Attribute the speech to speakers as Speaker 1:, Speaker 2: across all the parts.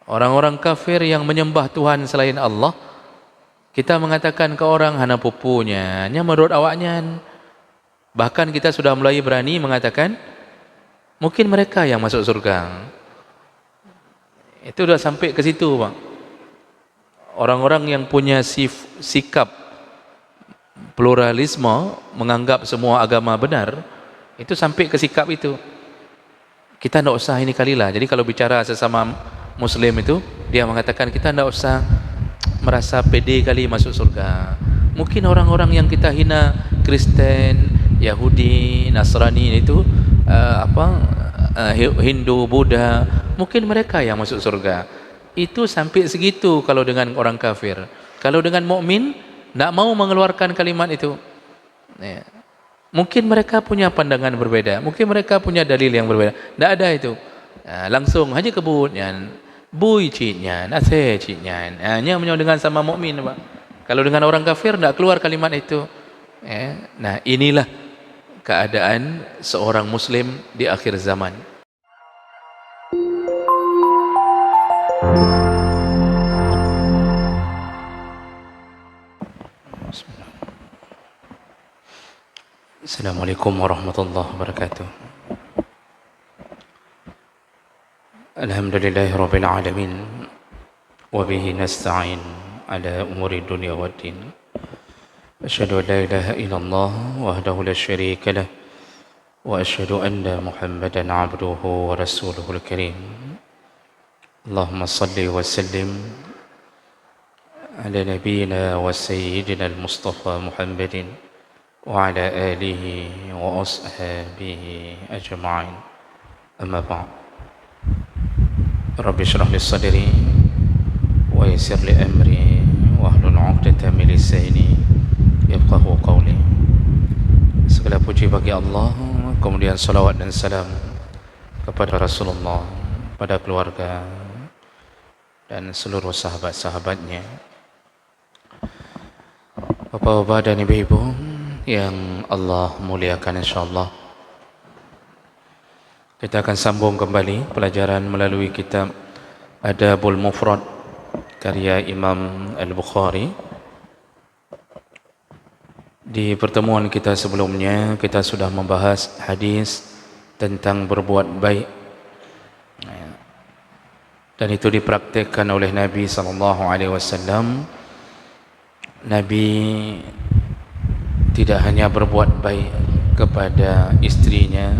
Speaker 1: Orang-orang kafir yang menyembah Tuhan selain Allah, kita mengatakan ke orang hana pupunya, nya menurut awaknya. Bahkan kita sudah mulai berani mengatakan mungkin mereka yang masuk surga. Itu sudah sampai ke situ, Bang. Orang-orang yang punya sikap pluralisme, menganggap semua agama benar, itu sampai ke sikap itu. Kita tidak usah ini kalilah. Jadi kalau bicara sesama Muslim itu, dia mengatakan kita tidak usah merasa pede kali masuk surga. Mungkin orang-orang yang kita hina, Kristen, Yahudi, Nasrani itu Hindu, Buddha, mungkin mereka yang masuk surga. Itu sampai segitu kalau dengan orang kafir. Kalau dengan mukmin, tidak mau mengeluarkan kalimat itu. Ya. Mungkin mereka punya pandangan berbeda, mungkin mereka punya dalil yang berbeda. Tidak ada itu. Langsung aja kebut, bui ciknya, nase ciknya. Hanya menyau dengan sama mukmin, Pak. Kalau dengan orang kafir tidak keluar kalimat itu. Nah, inilah keadaan seorang Muslim di akhir zaman. Assalamualaikum warahmatullahi wabarakatuh. Alhamdulillahirabbil alamin wa bihi nasta'in ala umuri dunya waddin. Asyhadu an la ilaha illallah wahdahu la syarika lah wa asyhadu anna Muhammadan 'abduhu wa rasuluhul karim. Allahumma shalli wa sallim ala nabiyyina wa sayyidina al-Mustafa Muhammadin wa ala alihi wa ashabihi ajma'in. Amma ba'd. Rabbi shrah li sadri wa yassir li amri wa hlul 'uqdatam min lisani yafqahu qawli. Segala puji bagi Allah, kemudian salawat dan salam kepada Rasulullah, pada keluarga dan seluruh sahabat-sahabatnya. Bapak-bapak dan ibu-ibu yang Allah muliakan, insyaallah kita akan sambung kembali pelajaran melalui kitab Adabul Mufrad karya Imam Al-Bukhari. Di pertemuan kita sebelumnya kita sudah membahas hadis tentang berbuat baik, dan itu dipraktikkan oleh Nabi SAW. Nabi tidak hanya berbuat baik kepada istrinya,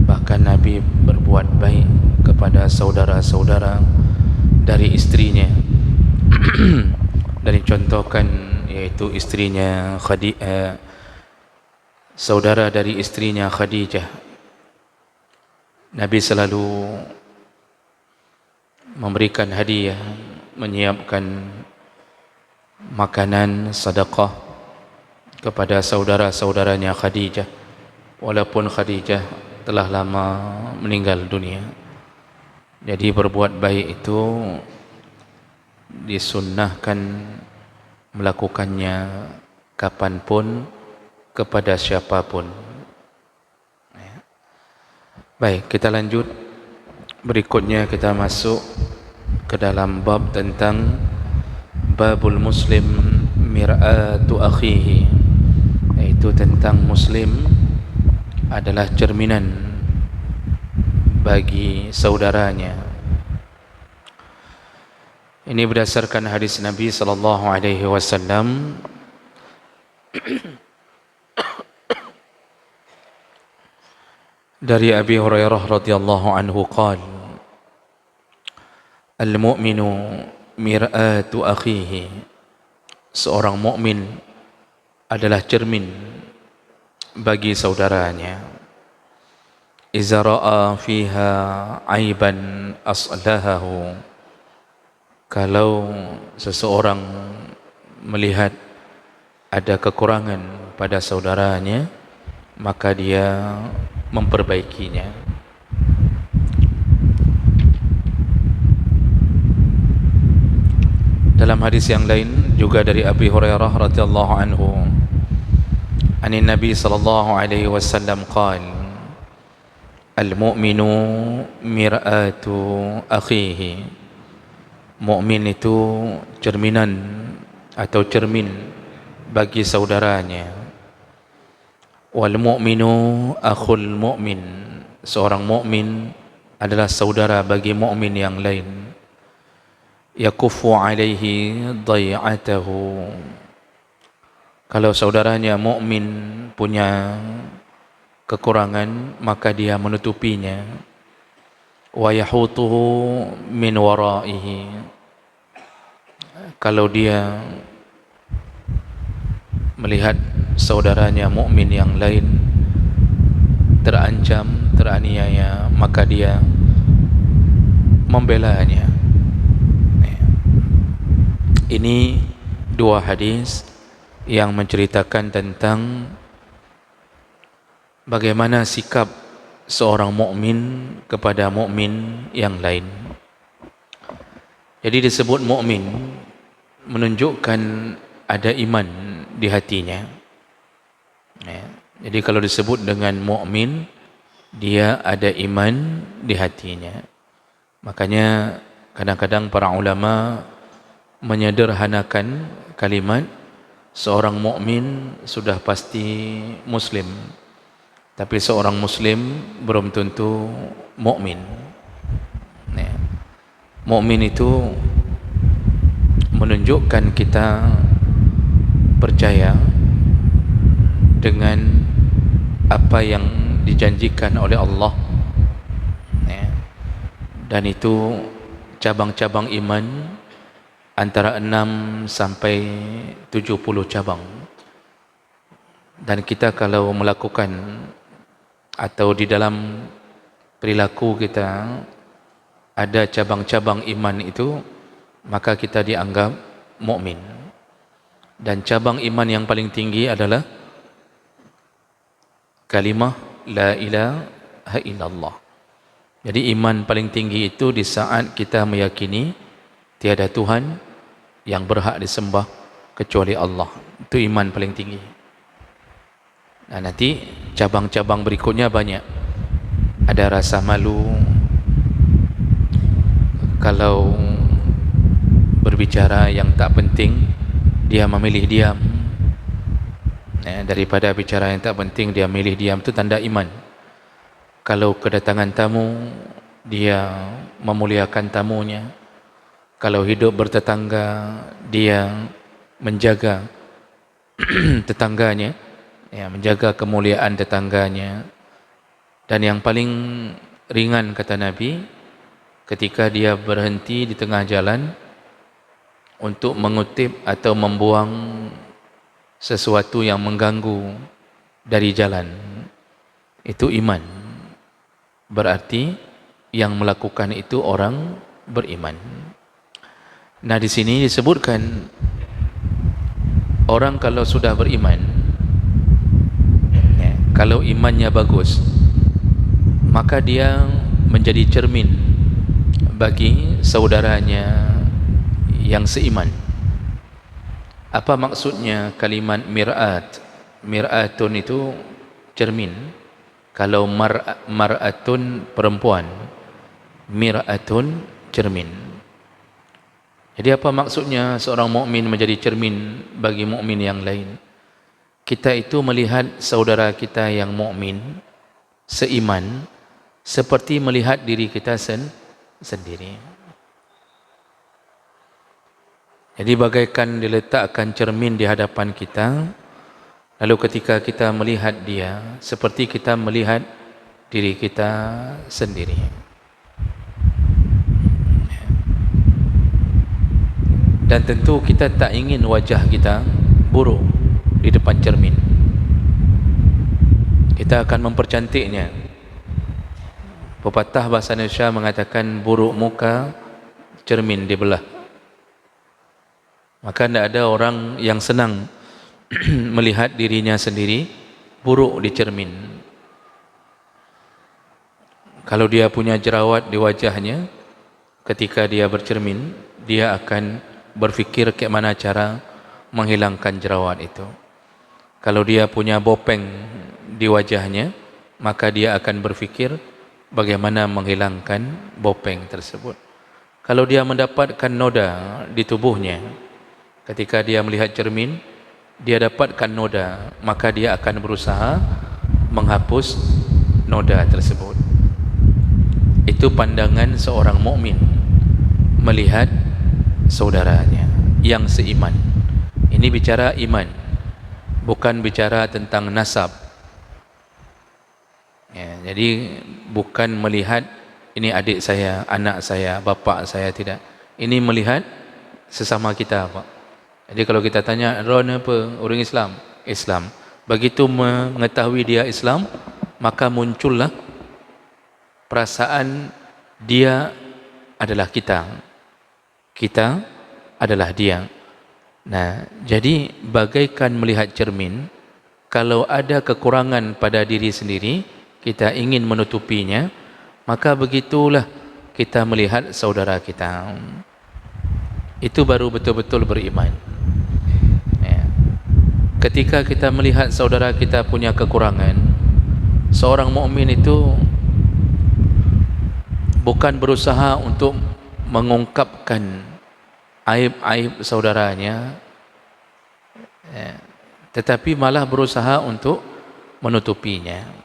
Speaker 1: bahkan Nabi berbuat baik kepada saudara-saudara dari istrinya. Dan dicontohkan yaitu istrinya saudara dari istrinya Khadijah. Nabi selalu memberikan hadiah, menyiapkan makanan sedekah kepada saudara-saudaranya Khadijah, walaupun Khadijah telah lama meninggal dunia. Jadi berbuat baik itu disunnahkan melakukannya kapanpun kepada siapapun. Baik, kita lanjut. Berikutnya kita masuk ke dalam bab tentang babul muslim mir'atu akhihi, yaitu tentang muslim adalah cerminan bagi saudaranya. Ini berdasarkan hadis Nabi sallallahu alaihi wasallam dari Abi Hurairah radhiyallahu anhu qala al-mu'minu mir'atu akhihi. Seorang mukmin adalah cermin bagi saudaranya. Iza ra'a fiha aiban aslahahu. Kalau seseorang melihat ada kekurangan pada saudaranya, maka dia memperbaikinya. Dalam hadis yang lain juga dari Abi Hurairah radhiyallahu anhu, anin Nabi sallallahu alaihi wasallam qala Al-mu'minu mir'atu akhihi. Mukmin itu cerminan atau cermin bagi saudaranya. Wal mu'minu akhul mu'min. Seorang mukmin adalah saudara bagi mukmin yang lain. Yakufu alaihi dai'atahu. Kalau saudaranya mukmin punya kekurangan, maka dia menutupinya. Wa yahutuhu min waraihi. Kalau dia melihat saudaranya mukmin yang lain terancam, teraniaya, maka dia membelanya. Ini dua hadis yang menceritakan tentang bagaimana sikap seorang mukmin kepada mukmin yang lain. Jadi disebut mukmin menunjukkan ada iman di hatinya. Jadi kalau disebut dengan mukmin, dia ada iman di hatinya. Makanya kadang-kadang para ulama menyederhanakan kalimat seorang mukmin sudah pasti muslim. Tapi seorang muslim belum tentu mukmin. Mukmin itu menunjukkan kita percaya dengan apa yang dijanjikan oleh Allah. Dan itu cabang-cabang iman antara 6 sampai 70 cabang. Dan kita kalau melakukan atau di dalam perilaku kita ada cabang-cabang iman itu, maka kita dianggap mukmin. Dan cabang iman yang paling tinggi adalah kalimah la ilaha illallah. Jadi iman paling tinggi itu di saat kita meyakini tiada Tuhan yang berhak disembah kecuali Allah. Itu iman paling tinggi. Nah, nanti cabang-cabang berikutnya banyak. Ada rasa malu kalau berbicara yang tak penting, dia memilih diam. Daripada bicara yang tak penting, dia memilih diam, itu tanda iman. Kalau kedatangan tamu, dia memuliakan tamunya. Kalau hidup bertetangga, dia menjaga tetangganya, menjaga kemuliaan tetangganya. Dan yang paling ringan kata Nabi, ketika dia berhenti di tengah jalan untuk mengutip atau membuang sesuatu yang mengganggu dari jalan, itu iman. Berarti yang melakukan itu orang beriman. Nah, di sini disebutkan orang kalau sudah beriman, kalau imannya bagus, maka dia menjadi cermin bagi saudaranya yang seiman. Apa maksudnya kalimat mir'at? Mir'atun itu cermin. Kalau mar'atun perempuan, mir'atun cermin. Jadi apa maksudnya seorang mukmin menjadi cermin bagi mukmin yang lain? Kita itu melihat saudara kita yang mukmin seiman seperti melihat diri kita sendiri. Jadi bagaikan diletakkan cermin di hadapan kita, lalu ketika kita melihat dia, seperti kita melihat diri kita sendiri. Dan tentu kita tak ingin wajah kita buruk di depan cermin. Kita akan mempercantiknya. Pepatah bahasa Indonesia mengatakan buruk muka cermin dibelah. Maka tidak ada orang yang senang melihat dirinya sendiri buruk di cermin. Kalau dia punya jerawat di wajahnya, ketika dia bercermin, dia akan berfikir ke mana cara menghilangkan jerawat itu. Kalau dia punya bopeng di wajahnya, maka dia akan berfikir bagaimana menghilangkan bopeng tersebut. Kalau dia mendapatkan noda di tubuhnya, ketika dia melihat cermin, dia dapatkan noda, maka dia akan berusaha menghapus noda tersebut. Itu pandangan seorang mukmin melihat saudaranya yang seiman. Ini bicara iman, bukan bicara tentang nasab. Ya, jadi bukan melihat ini adik saya, anak saya, bapa saya, tidak. Ini melihat sesama kita, Pak. Jadi kalau kita tanya, Ron apa? Orang Islam? Islam. Begitu mengetahui dia Islam, maka muncullah perasaan dia adalah kita. Kita adalah dia. Nah, jadi bagaikan melihat cermin, kalau ada kekurangan pada diri sendiri, kita ingin menutupinya, maka begitulah kita melihat saudara kita. Itu baru betul-betul beriman. Ya. Ketika kita melihat saudara kita punya kekurangan, seorang mukmin itu bukan berusaha untuk mengungkapkan aib-aib saudaranya, ya, tetapi malah berusaha untuk menutupinya.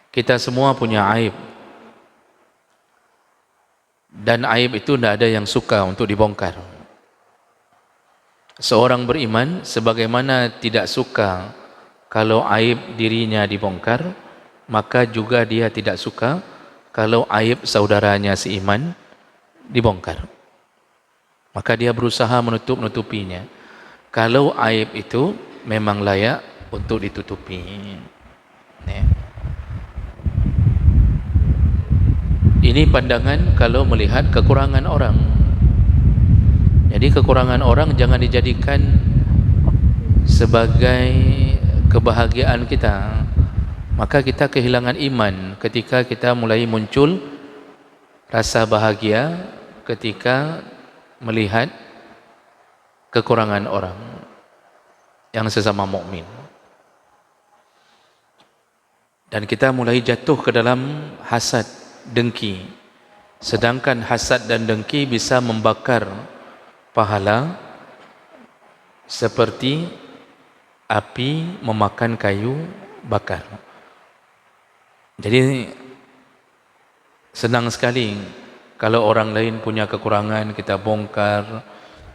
Speaker 1: Kita semua punya aib, dan aib itu tidak ada yang suka untuk dibongkar. Seorang beriman sebagaimana tidak suka kalau aib dirinya dibongkar, maka juga dia tidak suka kalau aib saudaranya seiman dibongkar. Maka dia berusaha menutupinya. Kalau aib itu memang layak untuk ditutupi. Ya. Ini pandangan kalau melihat kekurangan orang. Jadi kekurangan orang jangan dijadikan sebagai kebahagiaan kita. Maka kita kehilangan iman ketika kita mulai muncul rasa bahagia ketika melihat kekurangan orang yang sesama mukmin. Dan kita mulai jatuh ke dalam hasad, dengki. Sedangkan hasad dan dengki bisa membakar pahala seperti api memakan kayu bakar. Jadi senang sekali kalau orang lain punya kekurangan kita bongkar,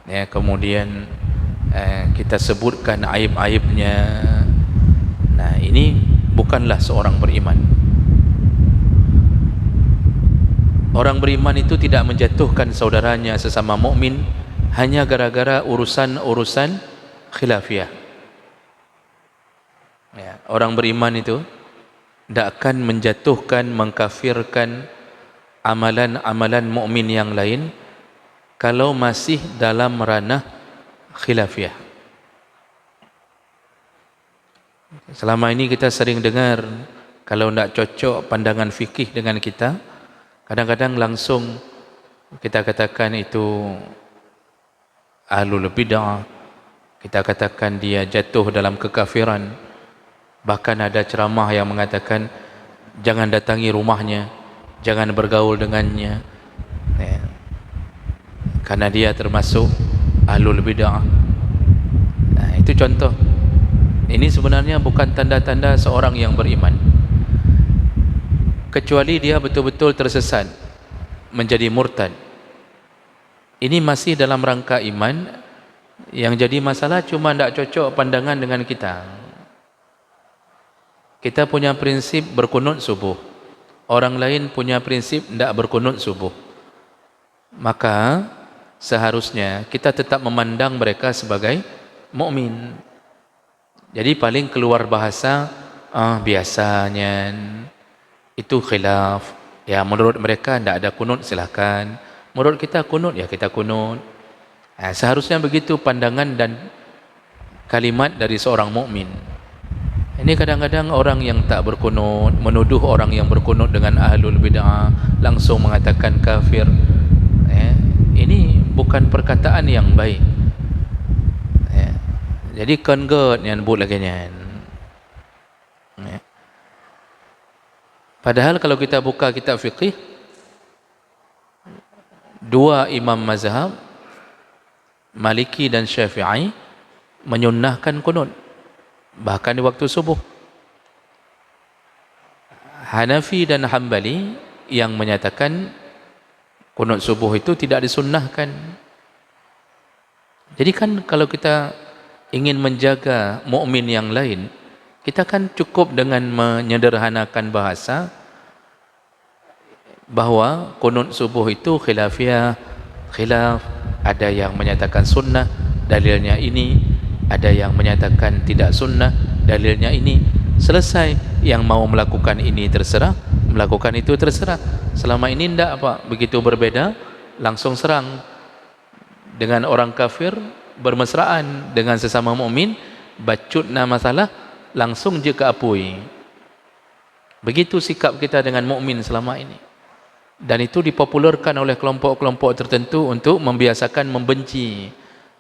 Speaker 1: ya, kemudian kita sebutkan aib-aibnya. Nah, ini bukanlah seorang beriman. Orang beriman itu tidak menjatuhkan saudaranya sesama mukmin hanya gara-gara urusan-urusan khilafiyah. Ya, orang beriman itu tidak akan menjatuhkan, mengkafirkan amalan-amalan mukmin yang lain kalau masih dalam ranah khilafiyah. Selama ini kita sering dengar kalau tidak cocok pandangan fikih dengan kita, kadang-kadang langsung kita katakan itu ahlul bid'ah, kita katakan dia jatuh dalam kekafiran. Bahkan ada ceramah yang mengatakan jangan datangi rumahnya, jangan bergaul dengannya, ya, karena dia termasuk ahlul bid'ah. Nah, itu contoh. Ini sebenarnya bukan tanda-tanda seorang yang beriman, kecuali dia betul-betul tersesat menjadi murtad. Ini masih dalam rangka iman. Yang jadi masalah cuma tidak cocok pandangan dengan kita. Kita punya prinsip berkunut subuh, orang lain punya prinsip tidak berkunut subuh. Maka seharusnya kita tetap memandang mereka sebagai mukmin. Jadi paling keluar bahasa biasanya itu khilaf. Ya, menurut mereka tidak ada kunut, silakan. Menurut kita kunut, ya kita kunut. Seharusnya begitu pandangan dan kalimat dari seorang mukmin. Ini kadang-kadang orang yang tak berkunut menuduh orang yang berkunut dengan ahlul bid'ah, langsung mengatakan kafir. Ini bukan perkataan yang baik. Jadi kongot yang buat lagi ni. Padahal kalau kita buka kitab fiqih, dua imam mazhab Maliki dan Syafi'i menyunnahkan kunut bahkan di waktu subuh. Hanafi dan Hambali yang menyatakan kunut subuh itu tidak disunnahkan. Jadi kan kalau kita ingin menjaga mukmin yang lain, kita kan cukup dengan menyederhanakan bahasa bahwa kunut subuh itu khilafiyah, khilaf, ada yang menyatakan sunnah, dalilnya ini, ada yang menyatakan tidak sunnah, dalilnya ini. Selesai, yang mau melakukan ini terserah, melakukan itu terserah. Selama ini tidak apa, begitu berbeda, langsung serang. Dengan orang kafir bermesraan, dengan sesama mukmin bacutna masalah, langsung je ke apui. Begitu sikap kita dengan mukmin selama ini. Dan itu dipopulerkan oleh kelompok-kelompok tertentu untuk membiasakan membenci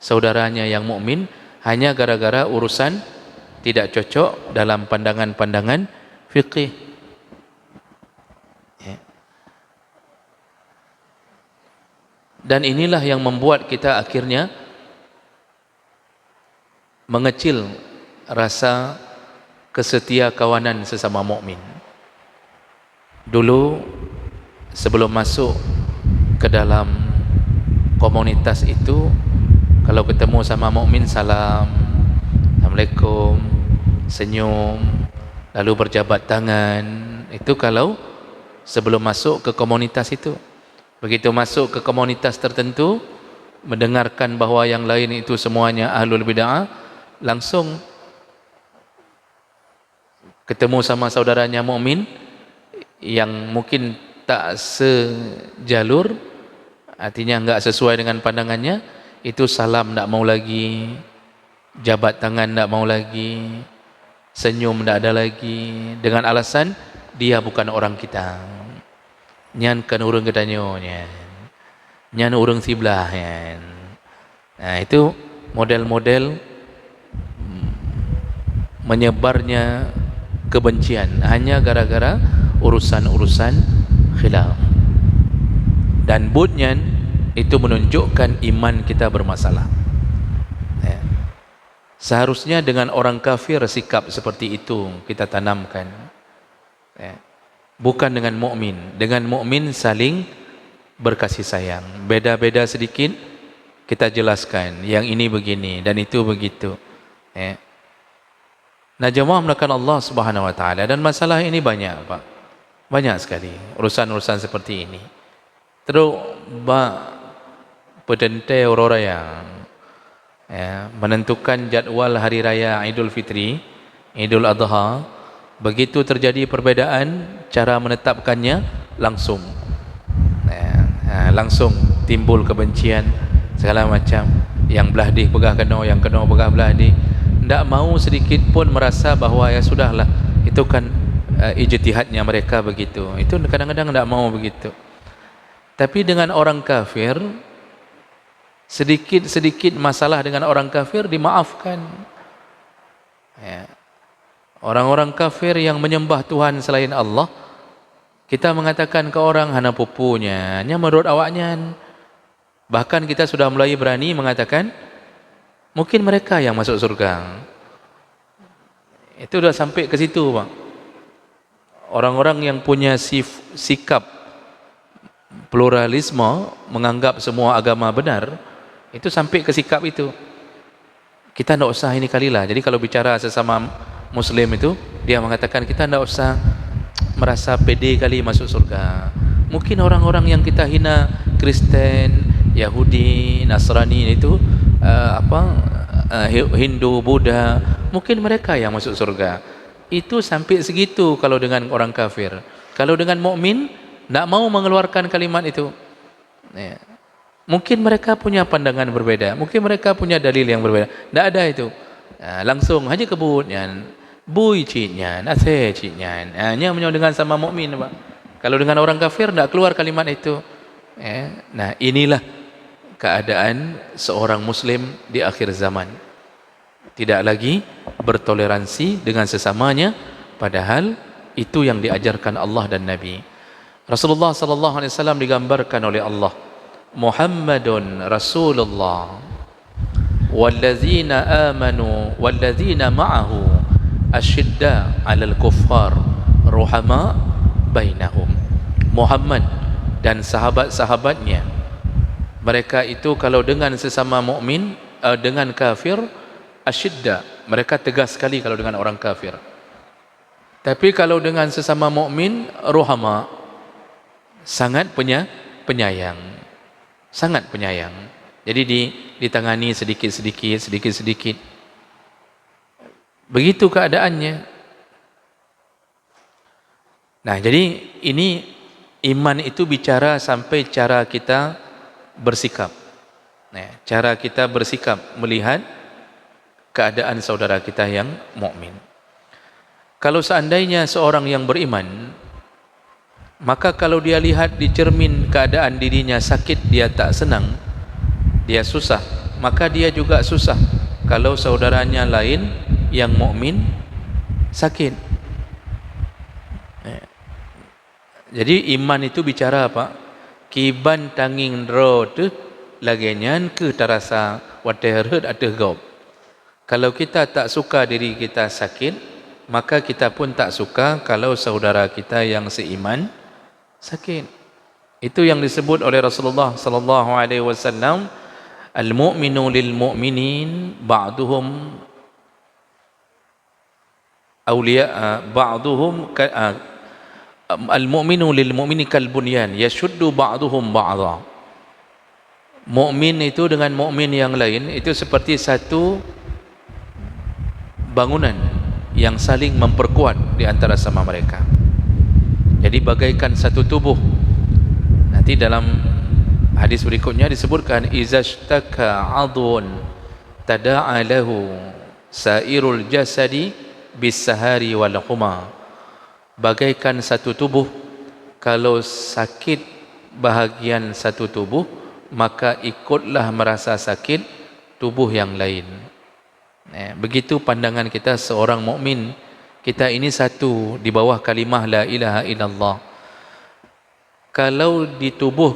Speaker 1: saudaranya yang mukmin hanya gara-gara urusan tidak cocok dalam pandangan-pandangan fiqih. Dan inilah yang membuat kita akhirnya mengecil rasa kesetia kawanan sesama mukmin. Dulu sebelum masuk ke dalam komunitas itu, kalau ketemu sama mukmin salam, Assalamualaikum, senyum, lalu berjabat tangan. Itu kalau sebelum masuk ke komunitas itu. Begitu masuk ke komunitas tertentu, mendengarkan bahawa yang lain itu semuanya ahlul bid'ah, langsung ketemu sama saudaranya mukmin yang mungkin tak sejalur, artinya enggak sesuai dengan pandangannya, itu salam tak mau lagi, jabat tangan tak mau lagi, senyum tak ada lagi, dengan alasan dia bukan orang kita. Nyan kan urang kedanyo nyan urang sebelah nyan. Nah, itu model-model menyebarnya kebencian hanya gara-gara urusan-urusan khilaf. Dan budnya itu menunjukkan iman kita bermasalah. Seharusnya dengan orang kafir sikap seperti itu kita tanamkan. Bukan dengan mukmin. Dengan mukmin saling berkasih sayang. Beda-beda sedikit kita jelaskan, yang ini begini dan itu begitu. Nah, jemaah melakukan Allah Subhanahu wa taala, dan masalah ini banyak, Pak. Banyak sekali urusan-urusan seperti ini. Terus pedente orang menentukan jadual hari raya Idul Fitri, Idul Adha. Begitu terjadi perbedaan cara menetapkannya, langsung langsung timbul kebencian segala macam. Yang belah di pegah kena, yang kena pegah belah di. Tak mau sedikit pun merasa bahawa ya sudahlah, itu kan ijtihadnya mereka begitu. Itu kadang-kadang tak mau begitu. Tapi dengan orang kafir, sedikit-sedikit masalah dengan orang kafir dimaafkan. Orang-orang kafir yang menyembah Tuhan selain Allah, kita mengatakan ke orang hana pupunya, nya menurut awaknya. Bahkan kita sudah mulai berani mengatakan mungkin mereka yang masuk surga. Itu sudah sampai ke situ, Bang. Orang-orang yang punya sikap pluralisme, menganggap semua agama benar, itu sampai ke sikap itu. Kita tidak usah ini kalilah. Jadi kalau bicara sesama Muslim itu, dia mengatakan kita tidak usah merasa pede kali masuk surga. Mungkin orang-orang yang kita hina, Kristen, Yahudi, Nasrani itu Hindu, Buddha, mungkin mereka yang masuk surga. Itu sampai segitu kalau dengan orang kafir. Kalau dengan mukmin, tidak mau mengeluarkan kalimat itu. Mungkin mereka punya pandangan berbeda, mungkin mereka punya dalil yang berbeda. Tidak ada itu. Langsung haji kebutnya, bui ciknya, nase ciknya. Hanya dengan sama mukmin, Pak. Kalau dengan orang kafir tidak keluar kalimat itu. Nah, inilah keadaan seorang Muslim di akhir zaman. Tidak lagi bertoleransi dengan sesamanya, padahal Itu yang diajarkan Allah dan Nabi. Rasulullah sallallahu alaihi wasallam digambarkan oleh Allah, Muhammadun Rasulullah wallazina amanu wallazina ma'ahu asyidda 'alal kuffar ruhama bainahum. Muhammad dan sahabat-sahabatnya, mereka itu kalau dengan sesama mukmin, dengan kafir asyidda, mereka tegas sekali kalau dengan orang kafir. Tapi kalau dengan sesama mukmin ruhama, sangat penyayang, sangat penyayang. Jadi ditangani sedikit-sedikit. Begitu keadaannya. Nah, jadi ini iman itu bicara sampai cara kita bersikap. Nah, cara kita bersikap melihat keadaan saudara kita yang mukmin. Kalau seandainya seorang yang beriman, maka kalau dia lihat di cermin keadaan dirinya sakit, dia tak senang, dia susah, maka dia juga susah kalau saudaranya lain yang mukmin sakit. Jadi iman itu bicara apa? Kiban tanging ro tu lagenyan ke terasa waterhut ada gop. Kalau kita tak suka diri kita sakit, maka kita pun tak suka kalau saudara kita yang seiman sakit. Itu yang disebut oleh Rasulullah sallallahu alaihi wasallam, al-mu'minu lil mu'minin ba'duhum awliya ba'duhum al-mu'minu lil mu'mini kal bunyan yashuddu ba'duhum ba'dha. Mukmin itu dengan mukmin yang lain itu seperti satu bangunan yang saling memperkuat di antara sama mereka. Jadi bagaikan satu tubuh. Nanti dalam hadis berikutnya disebutkan, izashtaka 'adun tada'a lahu sairul jasadi bis-sahari wal huma. Bagaikan satu tubuh, kalau sakit bahagian satu tubuh, maka ikutlah merasa sakit tubuh yang lain. Begitu pandangan kita seorang mukmin. Kita ini satu di bawah kalimah la ilaha illallah. Kalau di tubuh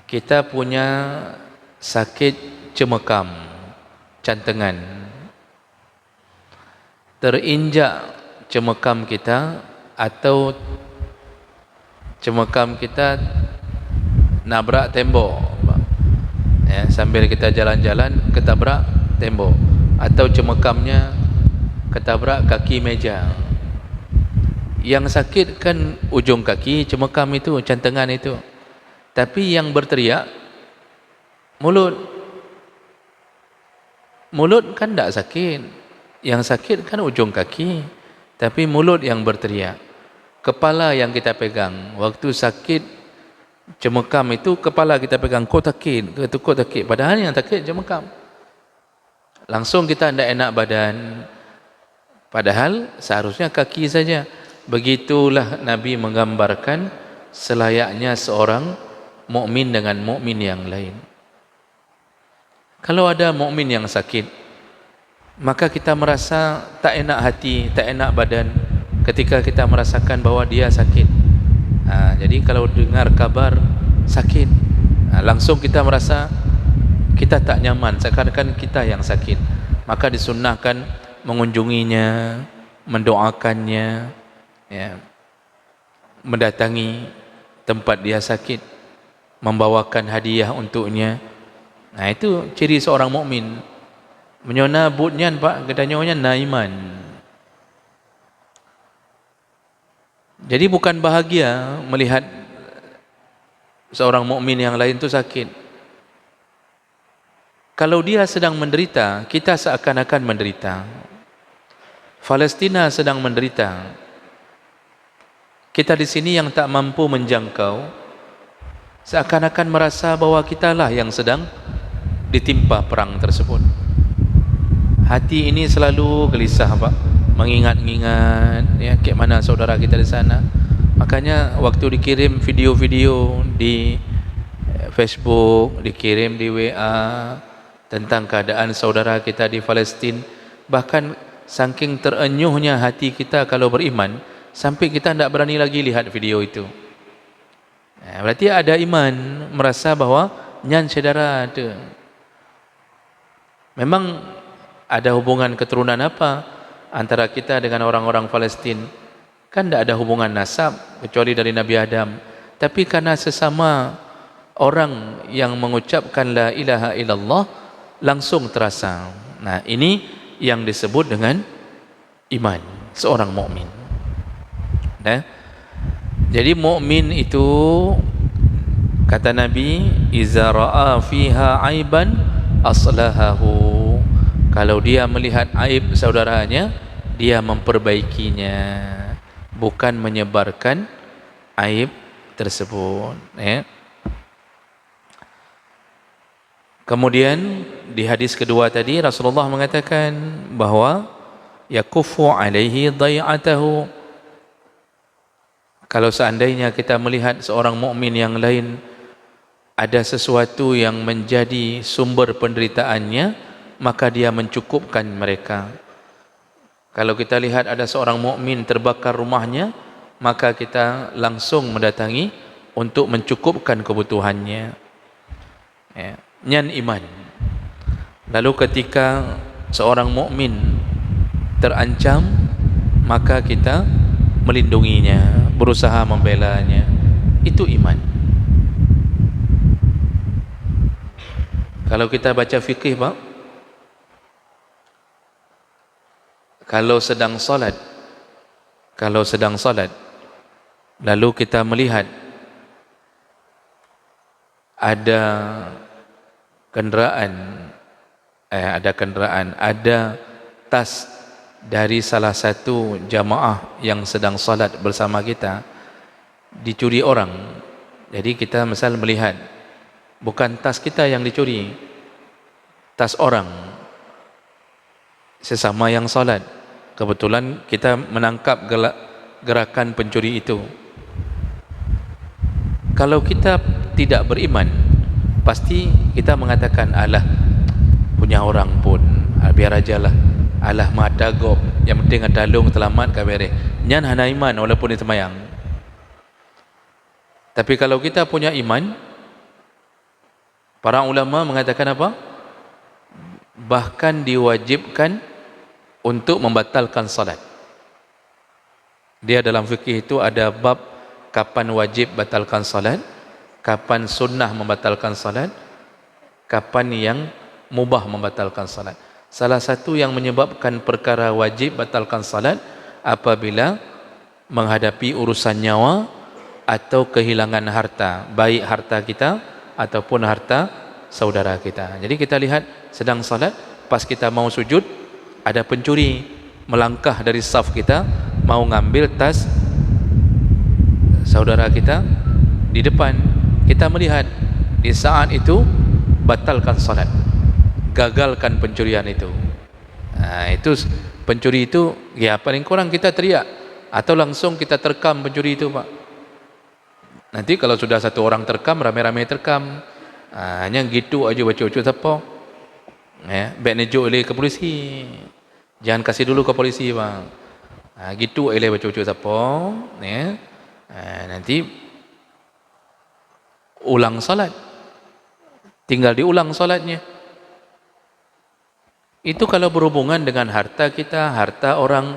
Speaker 1: kita punya sakit cemekam, cantengan, terinjak cemekam kita, atau cemekam kita nabrak tembok, sambil kita jalan-jalan ketabrak tembok, atau cemekamnya ketabrak kaki meja. Yang sakit kan ujung kaki, cemekam itu, cantengan itu. Tapi yang berteriak mulut kan tak sakit. Yang sakit kan ujung kaki, tapi mulut yang berteriak. Kepala yang kita pegang waktu sakit cemekam itu, kepala kita pegang, kau takut, padahal yang takut cemekam. Langsung kita tidak enak badan, padahal seharusnya kaki saja. Begitulah Nabi menggambarkan selayaknya seorang mukmin dengan mukmin yang lain. Kalau ada mukmin yang sakit, maka kita merasa tak enak hati, tak enak badan ketika kita merasakan bahwa dia sakit. Jadi kalau dengar kabar sakit, langsung kita merasa kita tak nyaman, seakan-akan kita yang sakit. Maka disunnahkan mengunjunginya, mendoakannya, mendatangi tempat dia sakit, membawakan hadiah untuknya. Nah, itu ciri seorang mukmin. Menyona butnyan pak, kedanyonya naiman. Jadi bukan bahagia melihat seorang mukmin yang lain itu sakit. Kalau dia sedang menderita, kita seakan-akan menderita. Palestina sedang menderita. Kita di sini yang tak mampu menjangkau, seakan-akan merasa bahwa kitalah yang sedang ditimpa perang tersebut. Hati ini selalu gelisah pak, mengingat-ingat kayak mana saudara kita di sana. Makanya waktu dikirim video-video di Facebook, dikirim di WA tentang keadaan saudara kita di Palestin, bahkan saking terenyuhnya hati kita kalau beriman, sampai kita tidak berani lagi lihat video itu. Berarti ada iman, merasa bahawa nyan saudara ada. Memang ada hubungan keturunan apa antara kita dengan orang-orang Palestin? Kan tidak ada hubungan nasab kecuali dari Nabi Adam. Tapi karena sesama orang yang mengucapkan la ilaha illallah, langsung terasa. Nah, ini yang disebut dengan iman seorang mukmin. Nah, jadi mukmin itu kata Nabi, iza ra'a fiha aiban aslahahu. Kalau dia melihat aib saudaranya, dia memperbaikinya, bukan menyebarkan aib tersebut, ya. Kemudian di hadis kedua tadi Rasulullah mengatakan bahawa yakufu alaihi dhai'atahu. Kalau seandainya kita melihat seorang mukmin yang lain ada sesuatu yang menjadi sumber penderitaannya, maka dia mencukupkan mereka. Kalau kita lihat ada seorang mukmin terbakar rumahnya, maka kita langsung mendatangi untuk mencukupkan kebutuhannya, ya. Nyan iman. Lalu ketika seorang mukmin terancam, maka kita melindunginya, berusaha membelanya. Itu iman. Kalau kita baca fikih, Pak, kalau sedang salat, lalu kita melihat ada tas dari salah satu jamaah yang sedang salat bersama kita dicuri orang. Jadi kita misal melihat bukan tas kita yang dicuri, tas orang sesama yang salat. Kebetulan kita menangkap gerakan pencuri itu. Kalau kita tidak beriman, pasti kita mengatakan, alah, punya orang pun, biar ajalah, alah mata gop, yang penting ada long selamat kabere. Nyan hana iman walaupun itu semayang. Tapi kalau kita punya iman, para ulama mengatakan apa? Bahkan diwajibkan untuk membatalkan salat. Dia dalam fikih itu ada bab kapan wajib batalkan salat, kapan sunnah membatalkan salat, kapan yang mubah membatalkan salat. Salah satu yang menyebabkan perkara wajib batalkan salat apabila menghadapi urusan nyawa atau kehilangan harta, baik harta kita ataupun harta saudara kita. Jadi kita lihat sedang salat, pas kita mau sujud, ada pencuri melangkah dari saf kita, mau ngambil tas saudara kita di depan. Kita melihat di saat itu, batalkan salat, gagalkan pencurian itu. Itu pencuri itu, ya paling kurang kita teriak atau langsung kita terkam pencuri itu, Pak. Nanti kalau sudah satu orang terkam, ramai-ramai terkam, hanya gitu aja baca-baca siapa, ya, baik nejuk oleh ke polisi, jangan kasih dulu ke polisi, Bang. Gitu oleh baca-baca siapa, ya. Nanti ulang salat, tinggal diulang salatnya. Itu kalau berhubungan dengan harta kita, harta orang,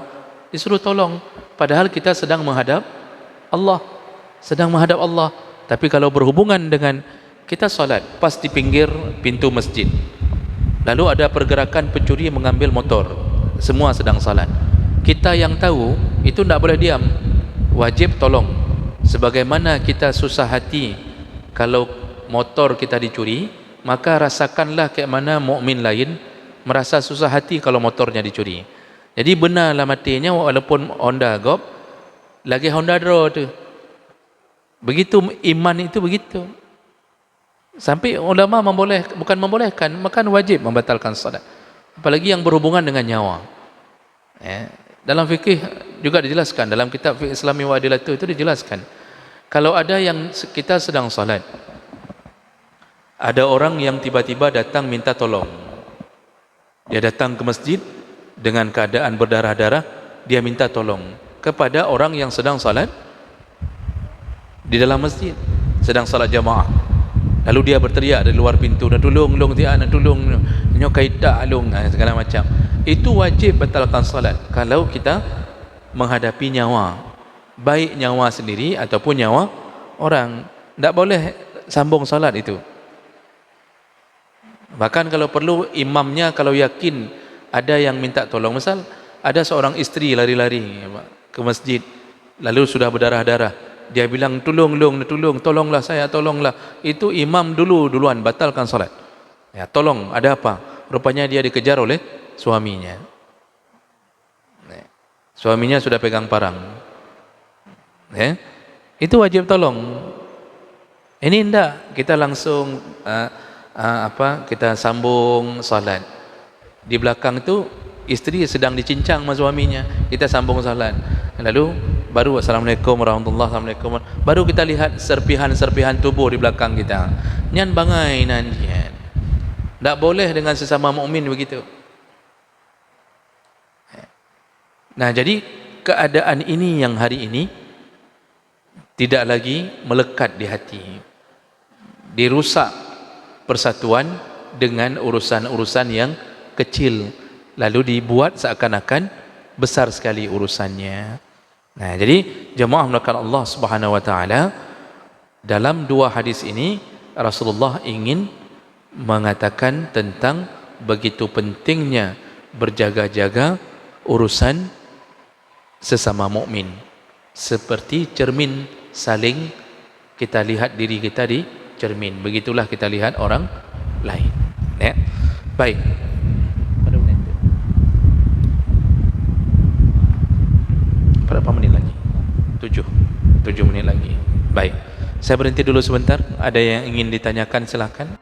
Speaker 1: disuruh tolong, padahal kita sedang menghadap Allah, Tapi kalau berhubungan dengan kita salat pas di pinggir pintu masjid, lalu ada pergerakan pencuri mengambil motor, semua sedang salat, kita yang tahu itu tidak boleh diam, wajib tolong. Sebagaimana kita susah hati kalau motor kita dicuri, maka rasakanlah kayak mana mukmin lain merasa susah hati kalau motornya dicuri. Jadi benarlah matinya walaupun Honda Gop, lagi Honda Draw tu. Begitu iman itu begitu. Sampai ulama bukan membolehkan, maka wajib membatalkan salat. Apalagi yang berhubungan dengan nyawa. Dalam fikih juga dijelaskan, dalam kitab Fiqh Islami wa Adilatuh itu dijelaskan. Kalau ada yang kita sedang salat, ada orang yang tiba-tiba datang minta tolong. Dia datang ke masjid, dengan keadaan berdarah-darah, dia minta tolong kepada orang yang sedang salat di dalam masjid, sedang salat jamaah. Lalu dia berteriak dari luar pintu, nak tolong, nak tolong, nyokai tak alung, segala macam. Itu wajib batalkan salat kalau kita menghadapi nyawa, baik nyawa sendiri ataupun nyawa orang. Tak boleh sambung salat itu. Bahkan kalau perlu, imamnya kalau yakin ada yang minta tolong, misal ada seorang isteri lari-lari ke masjid, lalu sudah berdarah-darah, dia bilang tolong, tolonglah saya, tolonglah. Itu imam duluan batalkan salat. Ya, tolong, ada apa? Rupanya dia dikejar oleh suaminya. Suaminya sudah pegang parang. Itu wajib tolong. Ini enggak, kita langsung kita sambung salat. Di belakang itu isteri sedang dicincang sama suaminya, kita sambung salat. Lalu baru assalamualaikum warahmatullahi wabarakatuh, baru kita lihat serpihan-serpihan tubuh di belakang kita. Nyan bangai nanjian. Tak boleh dengan sesama mukmin begitu. Nah, jadi keadaan ini yang hari ini tidak lagi melekat di hati. Dirusak persatuan dengan urusan-urusan yang kecil, lalu dibuat seakan-akan besar sekali urusannya. Nah, jadi jemaah melakukan Allah Subhanahu wa taala, dalam dua hadis ini Rasulullah ingin mengatakan tentang begitu pentingnya berjaga-jaga urusan sesama mukmin. Seperti cermin, saling kita lihat diri kita di cermin, begitulah kita lihat orang lain. Ya. Baik. Berapa menit lagi? 7 menit lagi. Baik. Saya berhenti dulu sebentar. Ada yang ingin ditanyakan, silakan.